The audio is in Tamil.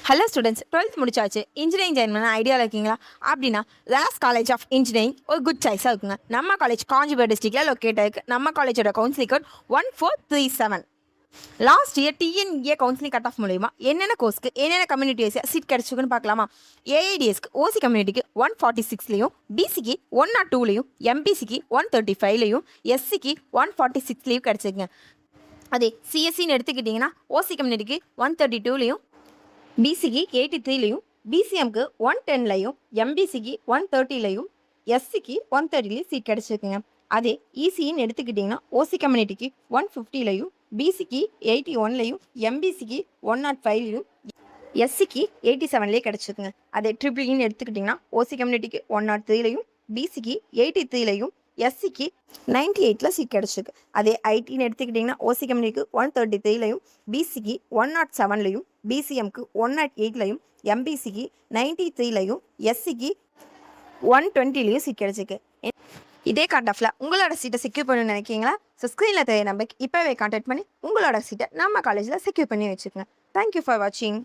ஹலோ ஸ்டூடெண்ட்ஸ், 12th முடிச்சாச்சு. இன்ஜினியரிங் ஜாயின் பண்ண ஐடியாவில் இருக்கீங்களா? அப்படின்னா லாஸ் காலேஜ் ஆஃப் இன்ஜினியரிங் ஒரு குட் சாய்ஸாக இருக்குங்க. நம்ம காலேஜ் காஞ்சிபுரம் டிஸ்ட்ரிக்டில் லொக்கேட் ஆயிருக்கு. நம்ம காலேஜோட counselling code 1437. Last year TNEA counselling cut off மூலியமா என்னென்ன கோர்ஸ்க்கு என்னென்ன கம்யூனிட்டி வைஸாக சீட் கிடச்சிருக்குன்னு பார்க்கலாமா? ஏஐடிஎஸ்க்கு ஓசி கம்யூனிட்டிக்கு 146லையும், பிசிக்கு 102லையும், எம்பிசிக்கு 135லையும், எஸ்சிக்கு 146லையும் கிடச்சிருக்குங்க. அதே சிஎஸ்சின்னு எடுத்துக்கிட்டிங்கன்னா ஓசி கம்யூனிட்டிக்கு 132லையும், பிசிக்கு 83லையும், பிசிஎம்க்கு 110லையும், எம்பிசிக்கு 130லையும், எஸ்சிக்கு 130லையும் சீட் கிடச்சிருக்குங்க. அதே இசின்னு எடுத்துக்கிட்டிங்கன்னா ஓசி கம்யூனிட்டிக்கு 150லையும், பிசிக்கு 81லையும், எம்பிசிக்கு 105லையும், எஸ்சிக்கு 87லேயே கிடச்சிருக்குங்க. அதே ட்ரிபிள்இன்னு எடுத்துக்கிட்டிங்கன்னா ஓசி கம்யூனிட்டிக்கு 103லையும், பிசிக்கு 83லையும், எஸ்சிக்கு 98ல் சீட் கிடச்சிருக்கு. அதே ஐடின்னு எடுத்துக்கிட்டிங்கன்னா ஓசி கம்யூனிட்டிக்கு 133லையும், பிசிக்கு 107லையும், பிசிஎம்க்கு 108லையும், எம்பிசிக்கு 93லையும், எஸ்சிக்கு 120லையும் சீட் கிடச்சிருக்கு. இதே கட் ஆஃபில் உங்களோட சீட்டை செக்யூர் பண்ணணும்னு நினைக்கிங்களா? ஸோ ஸ்க்ரீனில் தெரிய நம்பருக்கு இப்போவே கான்டாக்ட் பண்ணி உங்களோட சீட்டை நம்ம காலேஜில் செக்யூர் பண்ணி வச்சுக்கோங்க. தேங்க்யூ ஃபார் வாட்சிங்.